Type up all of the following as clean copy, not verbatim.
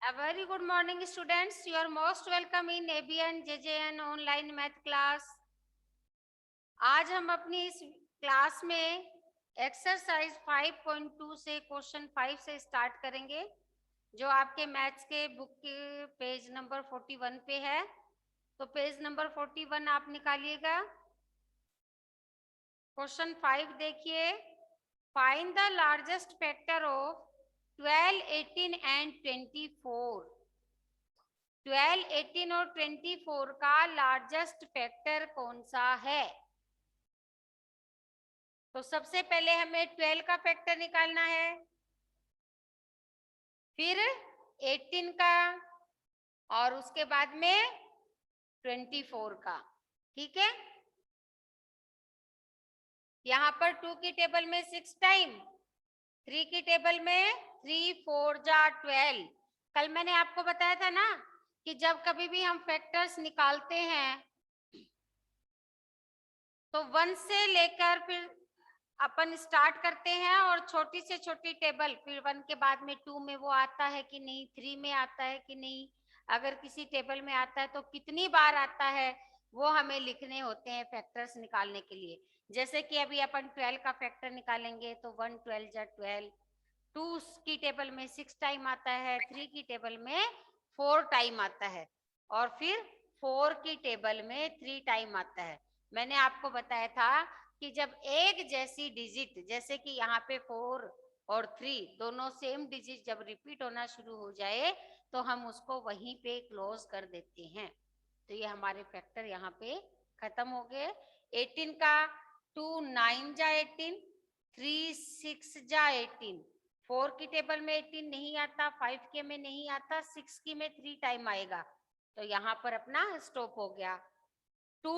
A very good morning, students. You are most welcome in ABN JJN online math class. आज हम अपनी इस class में exercise 5.2 से क्वेश्चन 5 से स्टार्ट करेंगे, जो आपके मैथ्स के बुक के पेज नंबर 41 पे है। तो पेज नंबर 41 आप निकालिएगा। क्वेश्चन 5 देखिए, find the largest factor of 12, 18 and 24। 12, 18 और 24 का लार्जेस्ट फैक्टर कौन सा है? तो सबसे पहले हमें 12 का फैक्टर निकालना है, फिर 18 का और उसके बाद में 24 का। ठीक है, यहाँ पर 2 की टेबल में 6 टाइम, 3 की टेबल में 3 4 जा 12। कल मैंने आपको बताया था ना कि जब कभी भी हम फैक्टर्स निकालते हैं तो 1 से लेकर फिर अपन स्टार्ट करते हैं, और छोटी से छोटी टेबल, फिर 1 के बाद में 2 में वो आता है कि नहीं, 3 में आता है कि नहीं, अगर किसी टेबल में आता है तो कितनी बार आता है, वो हमें लिखने होते हैं फैक्टर्स निकालने के लिए। जैसे कि अभी अपन 12 का फैक्टर निकालेंगे तो 1 12 जा 12, 2 की टेबल में 6 टाइम आता है, 3 की टेबल में 4 टाइम आता है, और फिर 4 की टेबल में 3 टाइम आता है। मैंने आपको बताया था कि जब एक जैसी डिजिट, जैसे कि यहाँ पे 4 और 3 दोनों सेम डिजिट जब रिपीट होना शुरू हो जाए तो हम उसको वहीं पे क्लोज कर देते हैं। तो ये हमारे फैक्टर यहाँ पे खत्म हो गए। 18 का 2 9 जा 18, 3 6 जा 18, 4 की टेबल में 18 नहीं आता, 5 के में नहीं आता, 6 की में 3 टाइम आएगा, तो यहाँ पर अपना स्टॉप हो गया। 2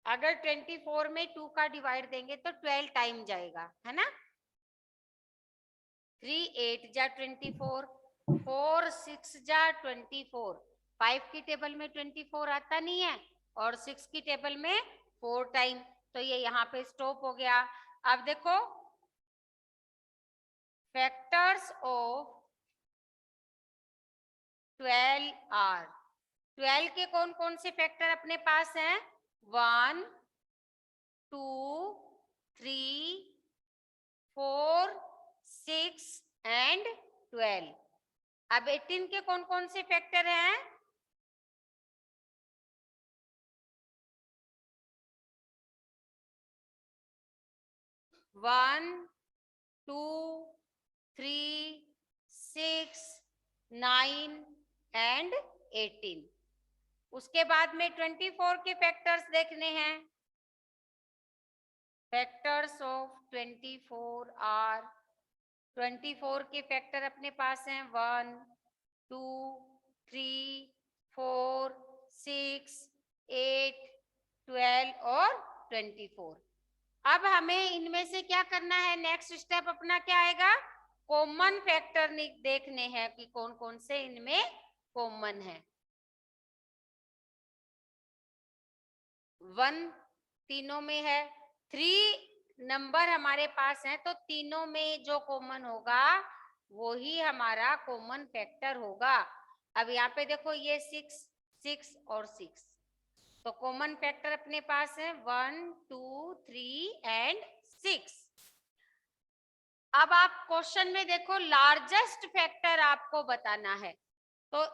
अगर 24 में 2 का डिवाइड देंगे तो 12 टाइम जाएगा, है ना। 3 8 जा 24, 4 6 जा 24, 5 की टेबल में 24 आता नहीं है, और 6 की टेबल में 4 टाइम, तो ये यहाँ पे स्टॉप हो गया। अब देखो, फैक्टर्स ऑफ 12 आर, 12 के कौन कौन से फैक्टर अपने पास हैं? 1 2 3 4 6 एंड 12। अब 18 के कौन कौन से फैक्टर हैं? 1 2 3 6 9 एंड 18। उसके बाद में 24 के फैक्टर्स देखने हैं। फैक्टर्स ऑफ 24 आर, 24 के फैक्टर अपने पास हैं 1 2 3 4 6 8 12 और 24। अब हमें इनमें से क्या करना है? नेक्स्ट स्टेप अपना क्या आएगा? कॉमन फैक्टर देखने हैं कि कौन कौन से इनमें कॉमन है। 1 तीनों में है, 3 नंबर हमारे पास है, तो तीनों में जो कॉमन होगा वो ही हमारा कॉमन फैक्टर होगा। अब यहाँ पे देखो, ये 6 6 और 6, तो कॉमन फैक्टर अपने पास है 1 2 3 एंड 6। अब आप क्वेश्चन में देखो, लार्जेस्ट फैक्टर आपको बताना है, तो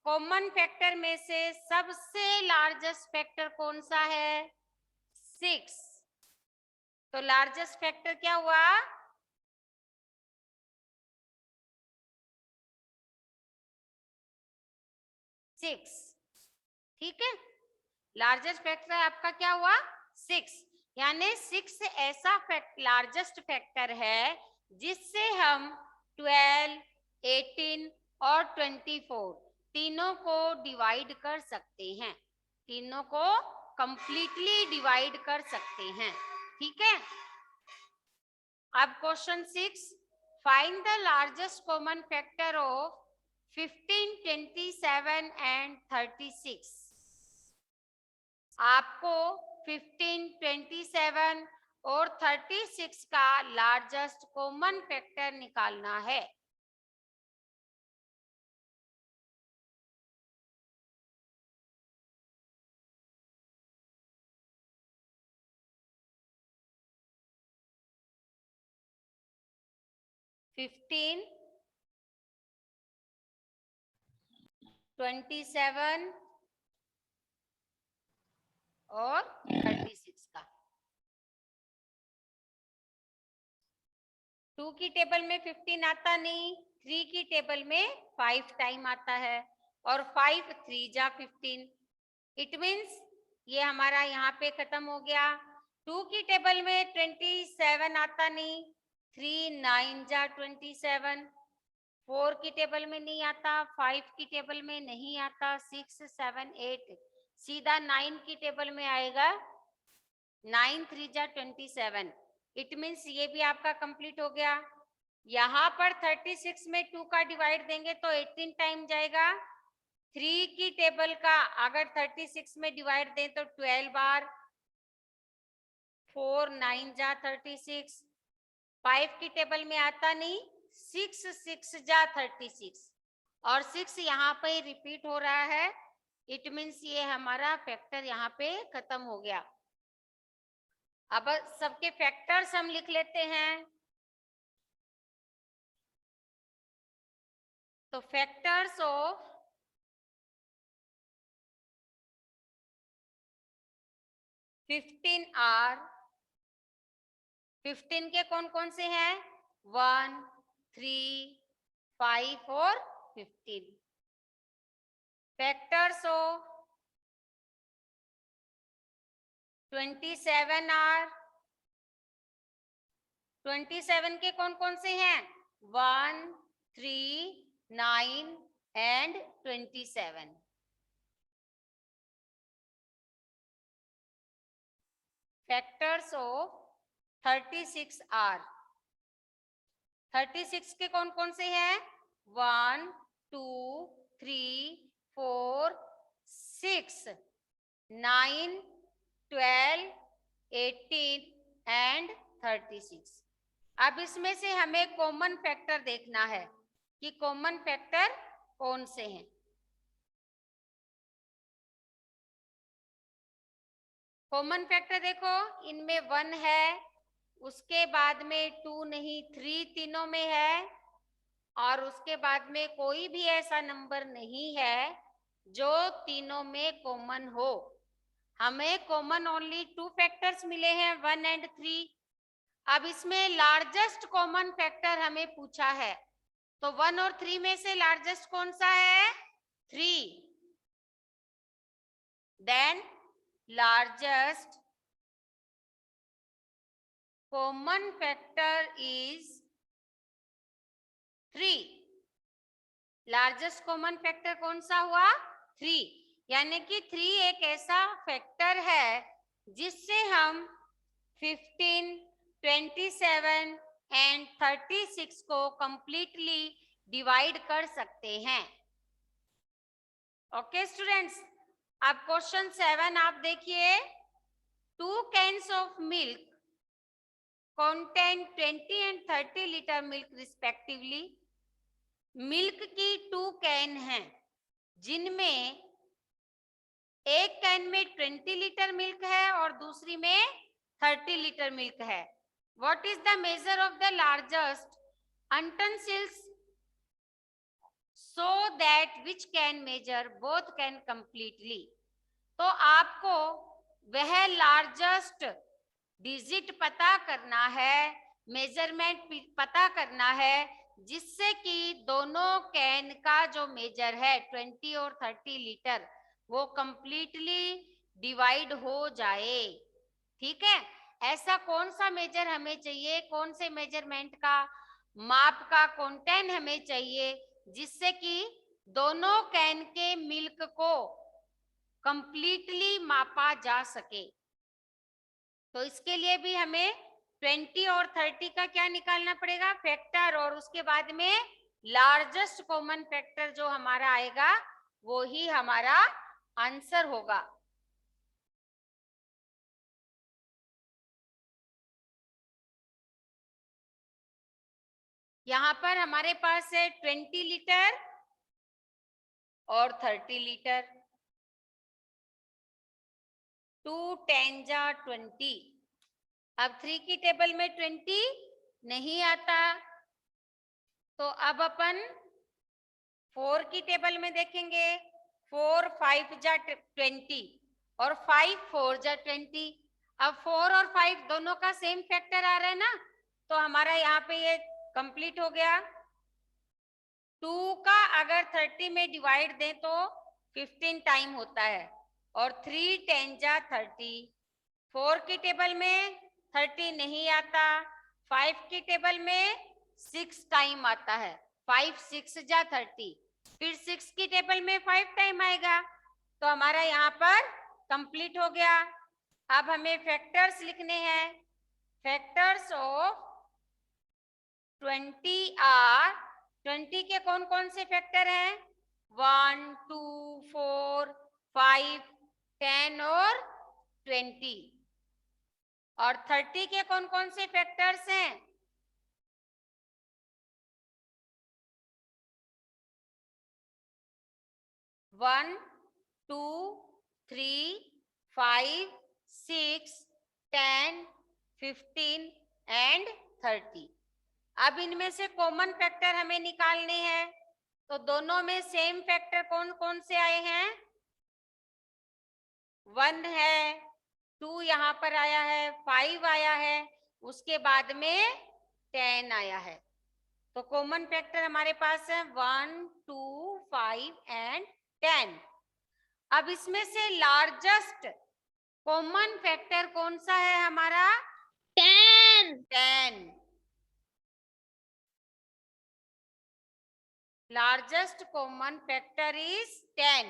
कॉमन फैक्टर में से सबसे लार्जेस्ट फैक्टर कौन सा है? 6। तो लार्जेस्ट फैक्टर क्या हुआ? 6। ठीक है, लार्जेस्ट फैक्टर आपका क्या हुआ? 6। यानी 6 ऐसा लार्जेस्ट फैक्टर है जिससे हम 12, 18 और 24 तीनों को डिवाइड कर सकते हैं, तीनों को कंप्लीटली डिवाइड कर सकते हैं। ठीक है, अब question 6, find the largest common factor of 15, 27 and 36। आपको 15, 27 और 36 का लार्जेस्ट कॉमन फैक्टर निकालना है। 15, 27 और 36 का। 2 की टेबल में 15 आता नहीं, 3 की टेबल में 5 टाइम आता है और 5 3 जा 15। इट मीन्स ये हमारा यहाँ पे खत्म हो गया। 2 की टेबल में 27 आता नहीं, 3 9 जा 27। 4 की टेबल में नहीं आता, 5 की टेबल में नहीं आता, 6 7 8 सीधा 9 की टेबल में आएगा। 9 3 जा 27। इट मीन्स ये भी आपका कंप्लीट हो गया। यहाँ पर 36 में 2 का डिवाइड देंगे तो 18 टाइम जाएगा। 3 की टेबल का अगर 36 में डिवाइड दें तो 12 बार। 4 9 जा 36। 5 की टेबल में आता नहीं, 6 6 जा 36 और 6 यहाँ पे रिपीट हो रहा है। इट मीन्स ये हमारा फैक्टर यहाँ पे खत्म हो गया। अब सबके फैक्टर्स हम लिख लेते हैं। तो फैक्टर्स ऑफ 15 आर, 15 के कौन कौन से हैं? 1 3 5 और 15। फैक्टर्स ऑफ 27 आर, 27 के कौन कौन से हैं? 1 3 9 एंड 27। फैक्टर्स ऑफ 36 आर, 36 के कौन कौन से हैं? 1 2 3 4 6 9 12 18 एंड 36। अब इसमें से हमें कॉमन फैक्टर देखना है कि कॉमन फैक्टर कौन से हैं। कॉमन फैक्टर देखो, इनमें 1 है, उसके बाद में 2 नहीं, 3 तीनों में है और उसके बाद में कोई भी ऐसा नंबर नहीं है जो तीनों में कॉमन हो। हमें कॉमन ओनली 2 फैक्टर्स मिले हैं, 1 एंड 3। अब इसमें लार्जेस्ट कॉमन फैक्टर हमें पूछा है, तो 1 और 3 में से लार्जेस्ट कौन सा है? 3। Then largest common factor is 3। Largest common factor कौन सा हुआ? 3। यानी कि 3 एक ऐसा फैक्टर है जिससे हम 15 27 एंड 36 को कंप्लीटली डिवाइड कर सकते हैं। ओके स्टूडेंट्स, अब क्वेश्चन 7 आप देखिए। 2 cans of milk contain 20 and 30 litre milk respectively. Milk की 2 कैन हैं जिनमें एक कैन में 20 लीटर मिल्क है और दूसरी में 30 लीटर मिल्क है। What is the measure of the largest utensils so that which can measure both can completely। तो आपको वह लार्जेस्ट डिजिट पता करना है, मेजरमेंट पता करना है जिससे कि दोनों कैन का जो मेजर है 20 और 30 लीटर वो कंप्लीटली डिवाइड हो जाए। ठीक है, ऐसा कौन सा मेजर हमें चाहिए, कौन से मेजरमेंट का माप का कंटेंट हमें चाहिए जिससे कि दोनों कैन के मिल्क को कंप्लीटली मापा जा सके। तो इसके लिए भी हमें 20 और 30 का क्या निकालना पड़ेगा? फैक्टर, और उसके बाद में लार्जेस्ट कॉमन फैक्टर जो हमारा आएगा वो ही हमारा आंसर होगा। यहाँ पर हमारे पास है 20 लीटर और 30 लीटर। 2 10 जा 20। अब 3 की टेबल में 20 नहीं आता, तो अब अपन 4 की टेबल में देखेंगे। 4 5 जा 20 और 5 4 जा 20। अब 4 और 5 दोनों का सेम फैक्टर आ रहा है ना, तो हमारा यहाँ पे ये कंप्लीट हो गया। 2 का अगर 30 में डिवाइड दें तो 15 टाइम होता है और 3 10 जा 30। 4 की टेबल में 30 नहीं आता, 5 की टेबल में 6 टाइम आता है। 5 6 जा 30, फिर 6 की टेबल में 5 टाइम आएगा, तो हमारा यहाँ पर कंप्लीट हो गया। अब हमें फैक्टर्स लिखने हैं। फैक्टर्स ऑफ 20 आर, 20 के कौन कौन से फैक्टर हैं? 1 2 4 5 10 और 20। और 30 के कौन कौन से फैक्टर्स हैं? 1 2 3 5 6 10 15 एंड 30। अब इनमें से कॉमन फैक्टर हमें निकालने हैं, तो दोनों में सेम फैक्टर कौन कौन से आए हैं? 1 है, 2 यहाँ पर आया है, 5 आया है, उसके बाद में 10 आया है। तो कॉमन फैक्टर हमारे पास है 1 2 5 एंड 10। अब इसमें से लार्जेस्ट कॉमन फैक्टर कौन सा है हमारा? 10। Largest common factor is 10।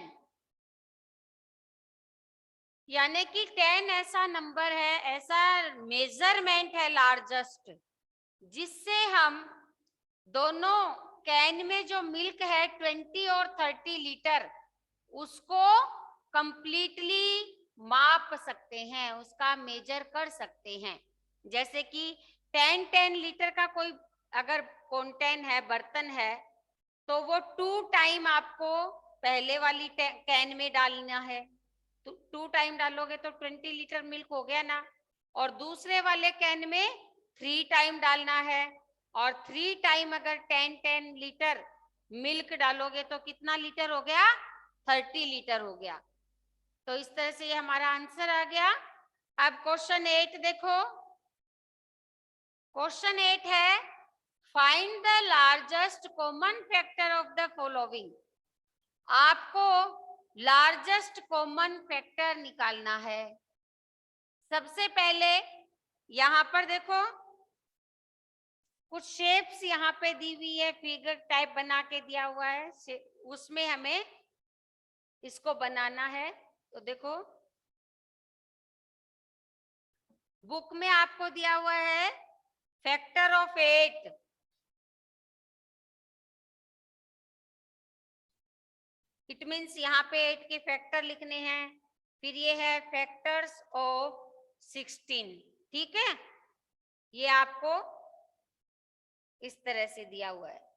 यानी कि 10 ऐसा नंबर है, ऐसा मेजरमेंट है लार्जेस्ट, जिससे हम दोनों कैन में जो मिल्क है 20 और 30 लीटर, उसको कंप्लीटली माप सकते हैं, उसका मेजर कर सकते हैं। जैसे कि 10 लीटर का कोई अगर कॉन्टेन है, बर्तन है, तो वो 2 टाइम आपको पहले वाली कैन में डालना है। तो 2 टाइम डालोगे तो 20 लीटर मिल्क हो गया ना, और दूसरे वाले कैन में 3 टाइम डालना है, और 3 टाइम अगर 10 लीटर मिल्क डालोगे तो कितना लीटर हो गया? 30 लीटर हो गया। तो इस तरह से ये हमारा आंसर आ गया। अब क्वेश्चन 8 देखो। क्वेश्चन 8 है, find the largest common factor of the following. आपको लार्जेस्ट कॉमन फैक्टर निकालना है। सबसे पहले यहाँ पर देखो, कुछ शेप्स यहाँ पे दी हुई है, फिगर टाइप बना के दिया हुआ है, उसमें हमें इसको बनाना है। तो देखो, बुक में आपको दिया हुआ है फैक्टर ऑफ 8। इट मीन्स यहाँ पे 8 के फैक्टर लिखने हैं। फिर ये है फैक्टर्स ऑफ 16। ठीक है, ये आपको इस तरह से दिया हुआ है।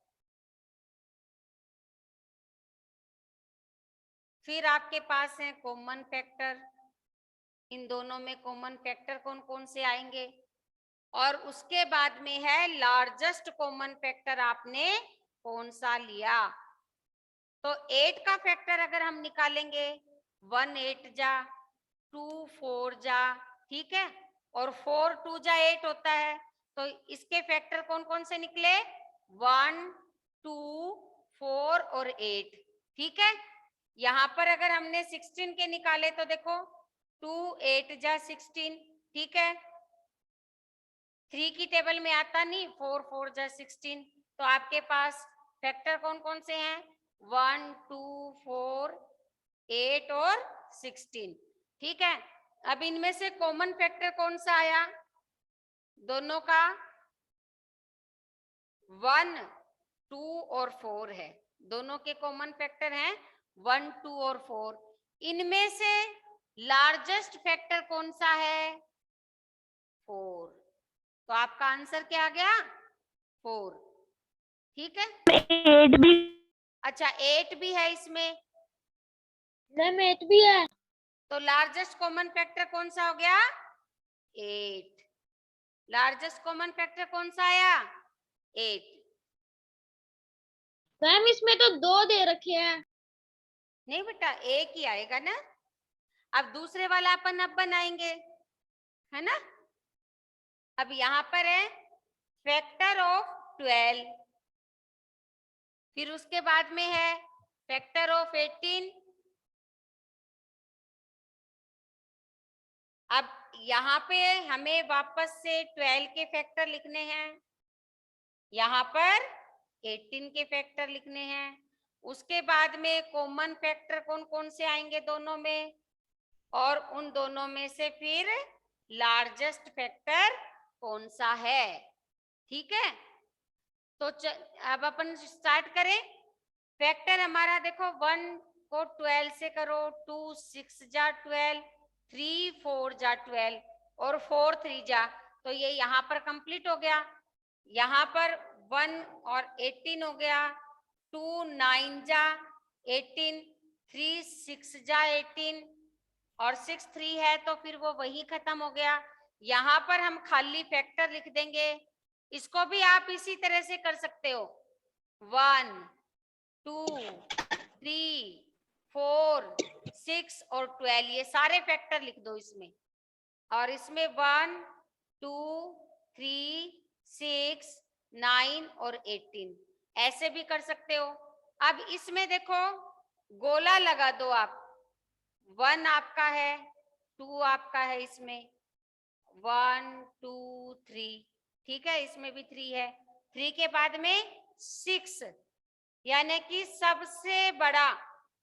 फिर आपके पास है कॉमन फैक्टर। इन दोनों में कॉमन फैक्टर कौन कौन से आएंगे, और उसके बाद में है लार्जेस्ट कॉमन फैक्टर आपने कौन सा लिया। तो 8 का फैक्टर अगर हम निकालेंगे, 1 8 जा, 2 4 जा, ठीक है, और 4 2 जा 8 होता है। तो इसके फैक्टर कौन कौन से निकले? 1 2 4 और 8। ठीक है, यहाँ पर अगर हमने 16 के निकाले तो देखो, 2 8 जा 16। ठीक है, 3 की टेबल में आता नहीं, 4 4 जा 16। तो आपके पास फैक्टर कौन कौन से हैं? 1 2 4 8 और 16। ठीक है, अब इनमें से कॉमन फैक्टर कौन सा आया? दोनों का 1 2 और 4 है। दोनों के कॉमन फैक्टर हैं 1 2 और 4। इनमें से लार्जेस्ट फैक्टर कौन सा है? 4। तो आपका आंसर क्या आ गया? 4। ठीक है, 8 भी। अच्छा 8 भी है इसमें, मैम 8 भी है। तो लार्जेस्ट कॉमन फैक्टर कौन सा हो गया? 8। लार्जेस्ट कॉमन फैक्टर कौन सा आया? 8। मैम इसमें तो 2 दे रखे हैं। नहीं बेटा, एक ही आएगा ना। अब दूसरे वाला अपन अब बनाएंगे, है ना। अब यहाँ पर है फैक्टर ऑफ 12, फिर उसके बाद में है फैक्टर ऑफ 18। अब यहाँ पे हमें वापस से 12 के फैक्टर लिखने हैं, यहाँ पर 18 के फैक्टर लिखने हैं। उसके बाद में कॉमन फैक्टर कौन कौन से आएंगे दोनों में, और उन दोनों में से फिर लार्जेस्ट फैक्टर कौन सा है। ठीक है, तो अब अपन स्टार्ट करें। फैक्टर हमारा देखो 1 को 12 से करो, 2 6 जा 12, 3 4 जा 12 और 4 3 जा, तो ये यहाँ पर कंप्लीट हो गया। यहाँ पर 1 और 18 हो गया, 2 9 जा 18, 3 6 जा 18 और 6 3 है, तो फिर वो वही खत्म हो गया। यहाँ पर हम खाली फैक्टर लिख देंगे। इसको भी आप इसी तरह से कर सकते हो, 1 2 3 4 6 और 12, ये सारे फैक्टर लिख दो इसमें। और इसमें 1 2 3 6 9 और 18 ऐसे भी कर सकते हो। अब इसमें देखो गोला लगा दो आप, 1 आपका है, 2 आपका है, इसमें 1 2 3, ठीक है, इसमें भी 3 है। 3 के बाद में 6, यानी कि सबसे बड़ा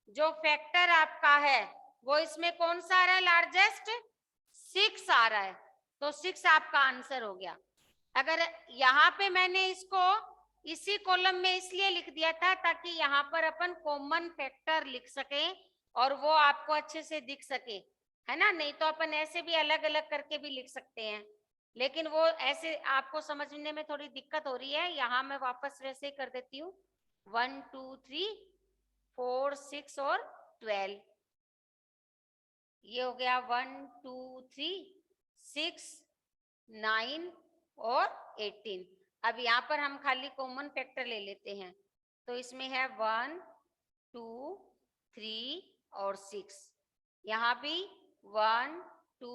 जो फैक्टर आपका है वो इसमें कौन सा आ रहा है, लार्जेस्ट 6 आ रहा है, तो 6 आपका आंसर हो गया। अगर यहाँ पे मैंने इसको इसी कॉलम में इसलिए लिख दिया था ताकि यहाँ पर अपन कॉमन फैक्टर लिख सकें और वो आपको अच्छे से दिख सके, है ना। नहीं तो अपन ऐसे भी अलग अलग करके भी लिख सकते हैं, लेकिन वो ऐसे आपको समझने में थोड़ी दिक्कत हो रही है। यहाँ मैं वापस वैसे ही कर देती हूँ, 1 2 3 4 6 और 12, ये हो गया 1 2 3 6 9 और 18। अब यहाँ पर हम खाली कॉमन फैक्टर ले लेते हैं, तो इसमें है 1 2 3 और 6, यहाँ भी 1 2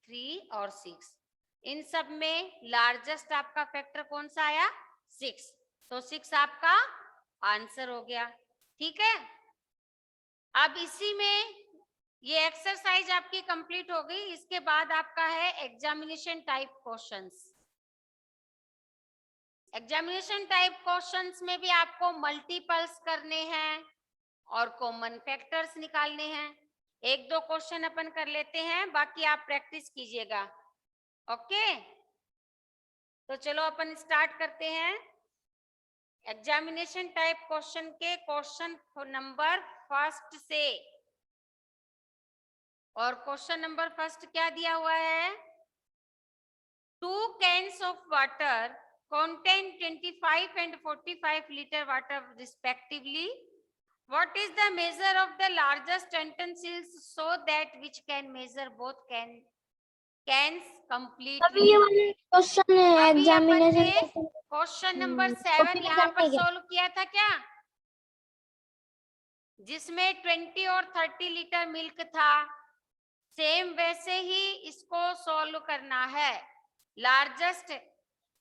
3 और 6। इन सब में लार्जेस्ट आपका फैक्टर कौन सा आया, 6, तो 6 आपका आंसर हो गया। ठीक है, अब इसी में ये एक्सरसाइज आपकी कंप्लीट हो गई। इसके बाद आपका है examination type questions. Examination type questions में भी आपको मल्टीपल्स करने हैं और कॉमन फैक्टर्स निकालने हैं। एक दो क्वेश्चन अपन कर लेते हैं, बाकी आप प्रैक्टिस कीजिएगा। ओके, तो चलो अपन स्टार्ट करते हैं एग्जामिनेशन टाइप क्वेश्चन के क्वेश्चन नंबर फर्स्ट से। और क्वेश्चन नंबर फर्स्ट क्या दिया हुआ है, 2 cans of water contain 25 and 45 liter water respectively. What is the measure of the largest utensils so that which can measure both cans completely? अभी ये वाले क्वेश्चन है अभी अपन ने एग्जामिनेशन क्वेश्चन नंबर 7 यहाँ पर सोल्व किया था क्या, जिसमें 20 और 30 लीटर मिल्क था। सेम वैसे ही इसको सॉल्व करना है। लार्जेस्ट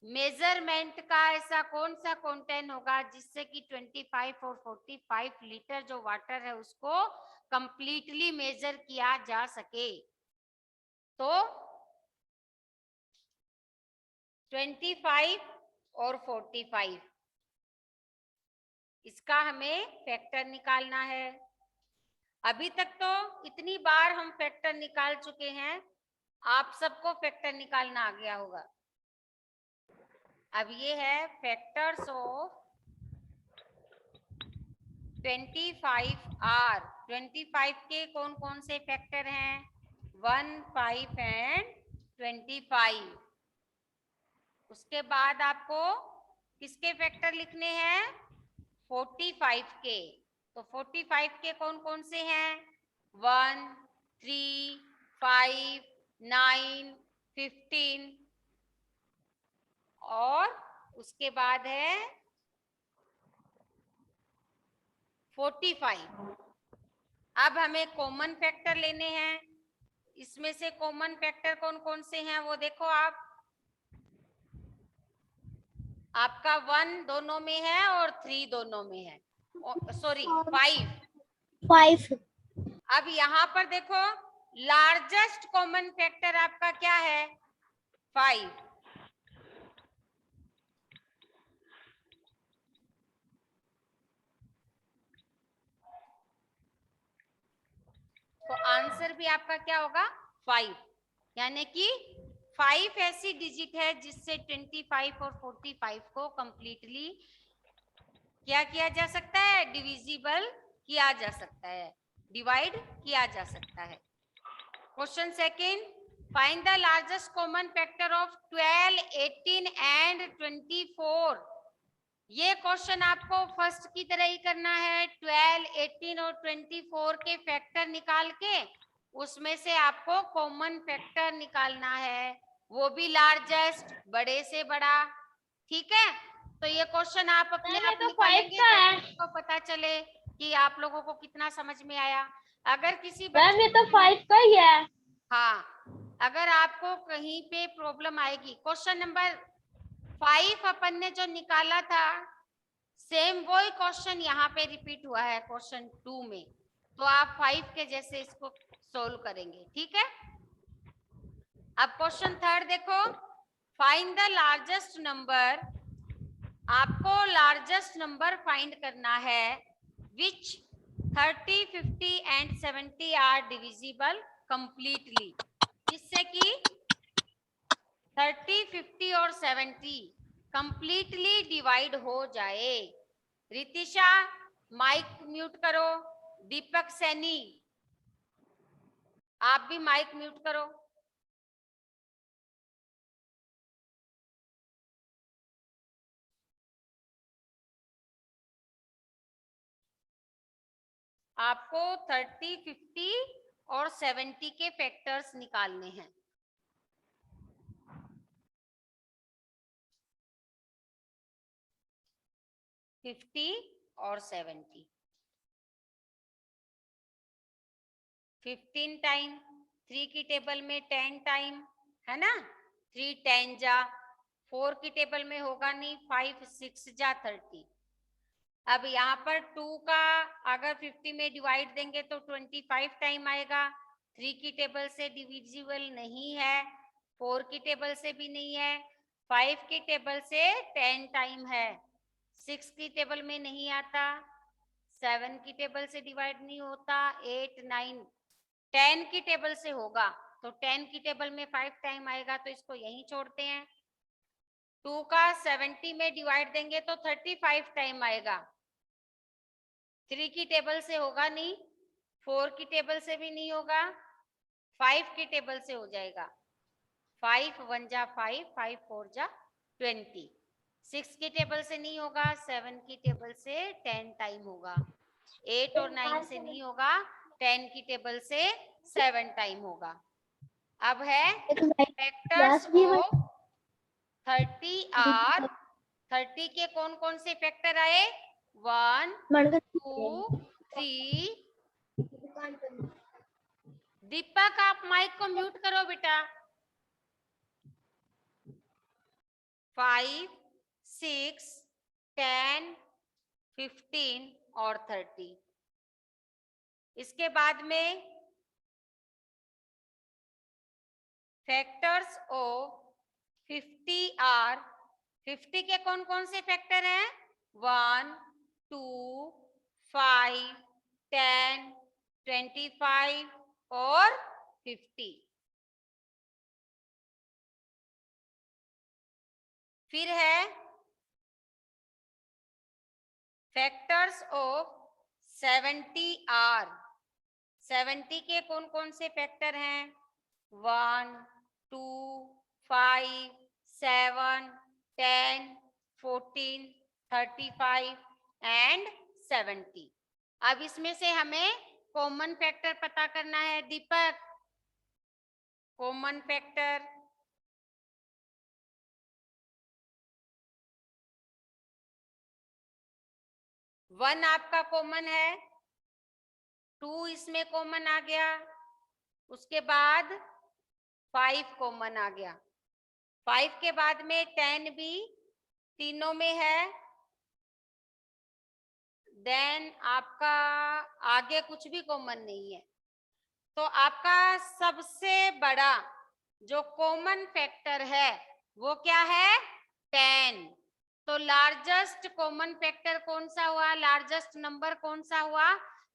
मेजरमेंट का ऐसा कौन सा कंटेंट होगा जिससे कि 25 और 45 लीटर जो वाटर है उसको कंप्लीटली मेजर किया जा सके। तो 25 और 45, इसका हमें फैक्टर निकालना है। अभी तक तो इतनी बार हम फैक्टर निकाल चुके हैं, आप सबको फैक्टर निकालना आ गया होगा। अब ये है फैक्टर्स ऑफ 25R। 25 के कौन कौन से फैक्टर हैं, 1 5 एंड 25। उसके बाद आपको किसके फैक्टर लिखने हैं, 45 के। तो 45 के कौन कौन से हैं, 1 3 5 9 15 और उसके बाद है 45। अब हमें कॉमन फैक्टर लेने हैं। इसमें से कॉमन फैक्टर कौन कौन से हैं वो देखो आप। आपका 1 दोनों में है और 3 दोनों में है, सॉरी 5। 5। अब यहाँ पर देखो लार्जेस्ट कॉमन फैक्टर आपका क्या है, 5। तो आंसर भी आपका क्या होगा, 5। यानी कि 5 ऐसी डिजिट है जिससे 25 और 45 को कंप्लीटली क्या किया जा सकता है, डिविजिबल किया जा सकता है, डिवाइड किया जा सकता है। Question second, find the largest common factor of 12, 18 and 24। ये क्वेश्चन आपको फर्स्ट की तरह ही करना है। 12, 18 और 24 के फैक्टर निकाल के उसमें से आपको कॉमन फैक्टर निकालना है, वो भी लार्जेस्ट, बड़े से बड़ा। ठीक है, तो ये क्वेश्चन आप अपने आप तो 5 निकालेंगे का तो है। आपको पता चले कि आप लोगों को कितना समझ में आया। अगर किसी मैम ये बच्चे तो 5 का ही है। हाँ, अगर आपको कहीं पे प्रॉब्लम आएगी, क्वेश्चन नंबर 5 अपन ने जो निकाला था सेम वही क्वेश्चन यहाँ पे रिपीट हुआ है क्वेश्चन 2 में, तो आप 5 के जैसे इसको सोल्व करेंगे। ठीक है, अब क्वेश्चन थर्ड देखो, फाइंड द लार्जेस्ट नंबर। आपको लार्जेस्ट नंबर फाइंड करना है विच 30, 50 एंड 70 आर डिविजिबल कंप्लीटली, जिससे कि 30, 50 और 70 कंप्लीटली डिवाइड हो जाए। रितिशा माइक म्यूट करो, दीपक सैनी आप भी माइक म्यूट करो। आपको 30, 50 और 70 के फैक्टर्स निकालने हैं। फिफ्टी और 70, 15 टाइम 3 की टेबल में 10 टाइम है ना, 3 10 जा, 4 की टेबल में होगा नहीं, 5 6 जा 30। अब यहाँ पर 2 का अगर 50 में डिवाइड देंगे तो 25 टाइम आएगा। 3 की टेबल से डिविजिबल नहीं है, 4 की टेबल से भी नहीं है, 5 की टेबल से 10 टाइम है, 6 की टेबल में नहीं आता, 7 की टेबल से डिवाइड नहीं होता, 8 9 10 की टेबल से होगा, तो 10 की टेबल में 5 टाइम आएगा, तो इसको यहीं छोड़ते हैं। 2 का 70 में डिवाइड देंगे तो 35 टाइम आएगा, 3 की टेबल से होगा नहीं, 4 की टेबल से भी नहीं होगा, 5 की टेबल से हो जाएगा। 5 1 जा 5, 5 4 जा 20। 6 की टेबल से नहीं होगा, 7 की टेबल से 10 टाइम होगा, 8 और 9 से नहीं होगा, 10 की टेबल से 7 टाइम होगा। अब है फैक्टर्स ऑफ 30 आर, 30 के कौन कौन से फैक्टर आए, 1 2 3। दीपक आप माइक को म्यूट करो बेटा। 5 6 10 15 और 30। इसके बाद में फैक्टर्स ऑफ 50 आर, 50 के कौन कौन से फैक्टर हैं, 1 2 5 10 25 और 50। फिर है फैक्टर्स ऑफ 70 आर, 70 के कौन कौन से फैक्टर हैं, 1 2 5 7 10 14 35 एंड 70। अब इसमें से हमें कॉमन फैक्टर पता करना है। दीपक कॉमन फैक्टर, 1 आपका कॉमन है, 2 इसमें कॉमन आ गया, उसके बाद 5 कॉमन आ गया, 5 के बाद में 10 भी तीनों में है, देन आपका आगे कुछ भी कॉमन नहीं है। तो आपका सबसे बड़ा जो कॉमन फैक्टर है वो क्या है? 10। तो लार्जेस्ट कॉमन फैक्टर कौन सा हुआ, लार्जेस्ट नंबर कौन सा हुआ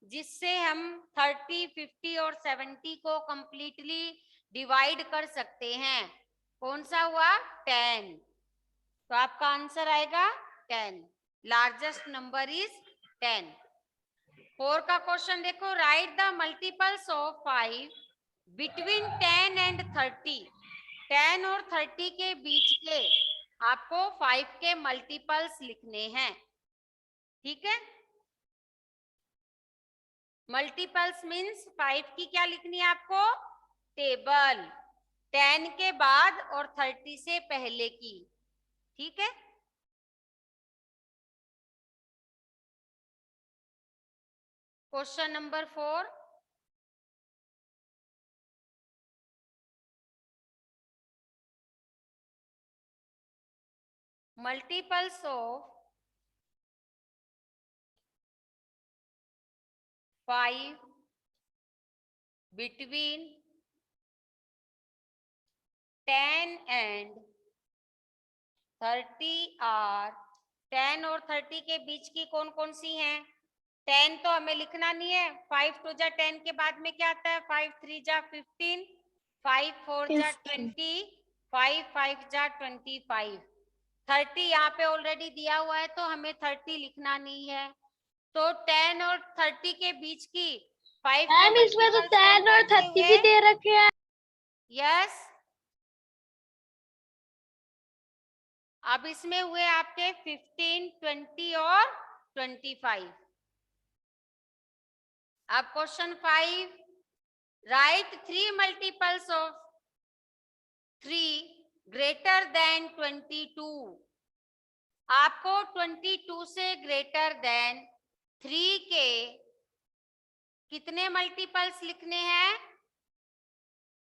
जिससे हम 30, 50 और 70 को कंप्लीटली डिवाइड कर सकते हैं? कौन सा हुआ? 10। तो आपका आंसर आएगा 10। Largest number is 10। 4 का क्वेश्चन देखो, right the multiples of 5 between 10 and 30। 10 और 30 के बीच के आपको 5 के मल्टीपल्स लिखने हैं, ठीक है। मल्टीपल्स मीन्स 5 की क्या लिखनी है आपको? टेबल, 10 के बाद और 30 से पहले की, ठीक है। Question number 4, multiples of 5 between 10 and 30 are. 10 और 30 के बीच की कौन कौन सी हैं? 10 तो हमें लिखना नहीं है, 5 2 जा 10 के बाद में क्या आता है? 5 3 जा 15, 5 4 जा 20, 5 5 जा 25। 30 यहाँ पे ऑलरेडी दिया हुआ है तो हमें 30 लिखना नहीं है। तो 10 और 30 के बीच की 5 के मैम इसमें तो मल्टीपल्स 10 और कौन-कौन से 30 हुए? भी दे रखे हैं। यस, अब इसमें हुए आपके 15, 20 और 25। अब question 5, right 3 multiples of 3 greater than 22। आपको 22 से ग्रेटर देन 3 के कितने मल्टीपल्स लिखने हैं?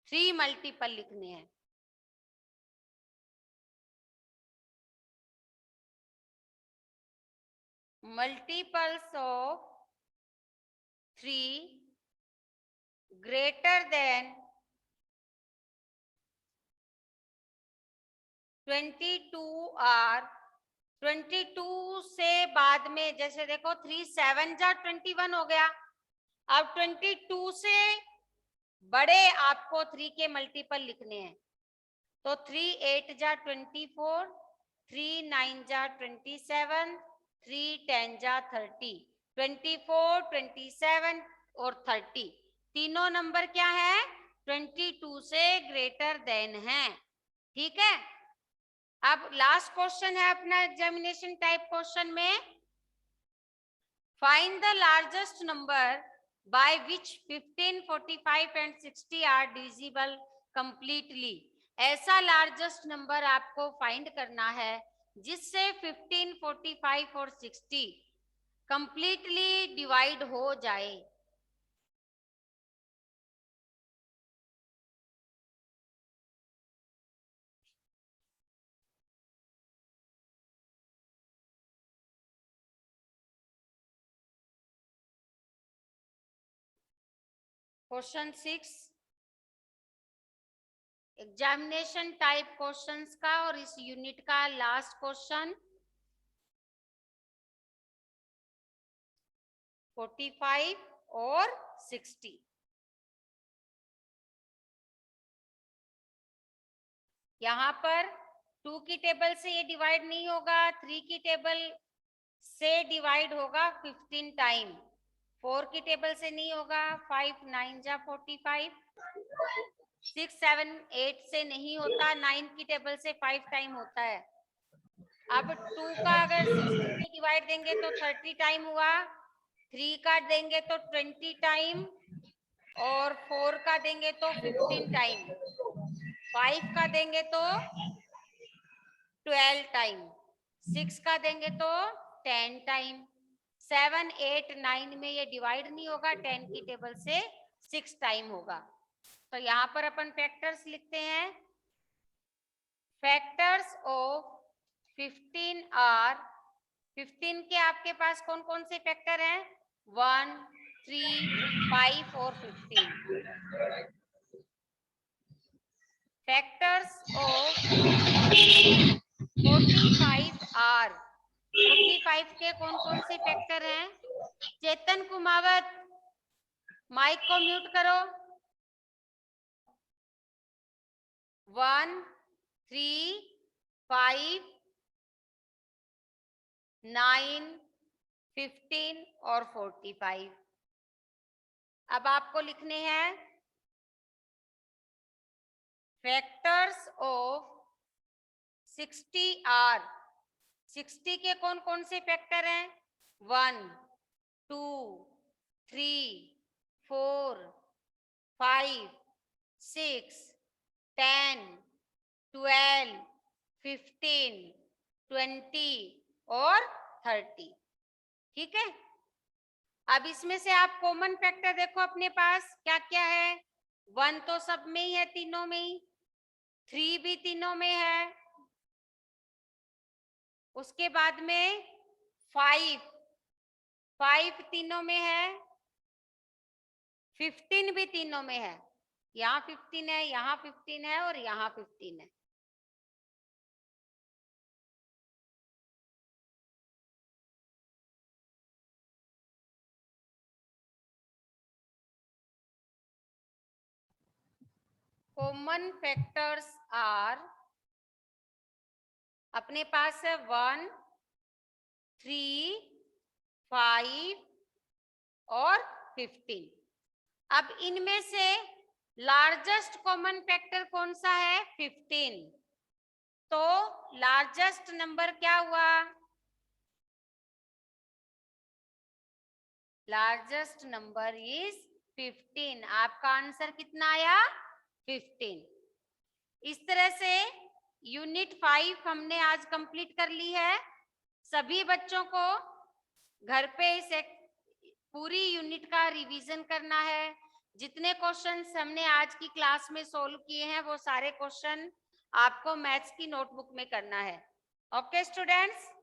3 मल्टीपल लिखने हैं। Multiples of 3 greater than 22 are. 22 से बाद में जैसे देखो 3 7 जा 21 हो गया। अब 22 से बड़े आपको 3 के मल्टीपल लिखने हैं। तो 3 8 जा 24, 3 9 जा 27, 3 10 जा 30। 24, 27 और 30 तीनों नंबर क्या है? 22 से ग्रेटर देन है, ठीक है। अब लास्ट क्वेश्चन है अपना एग्जामिनेशन टाइप क्वेश्चन में, find the largest number by which 15, 45 and 60 are divisible completely. ऐसा लार्जेस्ट नंबर आपको फाइंड करना है जिससे 15, 45 और 60 कंप्लीटली डिवाइड हो जाए। क्वेश्चन 6 एग्जामिनेशन टाइप क्वेश्चंस का और इस यूनिट का लास्ट क्वेश्चन 45 और 60। यहाँ पर 2 की टेबल से ये डिवाइड नहीं होगा, 3 की टेबल से डिवाइड होगा 15 टाइम, 4 की टेबल से नहीं होगा, 5 9 जा 45, 6 7 8 से नहीं होता, 9 की टेबल से 5 टाइम होता है। अब 2 का अगर 60 में डिवाइड देंगे तो 30 टाइम हुआ, 3 का देंगे तो 20 टाइम और 4 का देंगे तो 15 टाइम, 5 का देंगे तो 12 टाइम, 6 का देंगे तो 10 टाइम, 7, 8, 9 में ये डिवाइड नहीं होगा, 10 की टेबल से 6 टाइम होगा। तो यहाँ पर अपन फैक्टर्स लिखते हैं। फैक्टर्स ऑफ 15 आर, 15 के आपके पास कौन कौन से फैक्टर हैं? 1, 3, 5 और 15। फैक्टर्स ऑफ 45 आर, 45 के कौन कौन से फैक्टर हैं? चेतन कुमावत, माइक को म्यूट करो। 1, 3, 5, 9, 15 और 45। अब आपको लिखने हैं फैक्टर्स ऑफ 60 आर, 60 के कौन कौन से फैक्टर हैं? 1, 2, 3, 4, 5, 6, 10, 12, 15, 20 और 30। ठीक है। अब इसमें से आप कॉमन फैक्टर देखो अपने पास क्या क्या है। 1 तो सब में ही है, तीनों में ही। 3 भी तीनों में है। उसके बाद में 5 तीनों में है। 15 भी तीनों में है। यहाँ 15 है, यहाँ 15 है और यहाँ 15 है। कॉमन फैक्टर्स आर अपने पास है 1, 3, 5 और 15। अब इनमें से लार्जेस्ट कॉमन फैक्टर कौन सा है? 15। तो लार्जेस्ट नंबर क्या हुआ? Largest number is 15। आपका आंसर कितना आया? 15। इस तरह से यूनिट 5 हमने आज कंप्लीट कर ली है। सभी बच्चों को घर पे इस पूरी यूनिट का रिवीजन करना है। जितने क्वेश्चंस हमने आज की क्लास में सोल्व किए हैं वो सारे क्वेश्चन आपको मैथ्स की नोटबुक में करना है। Okay students.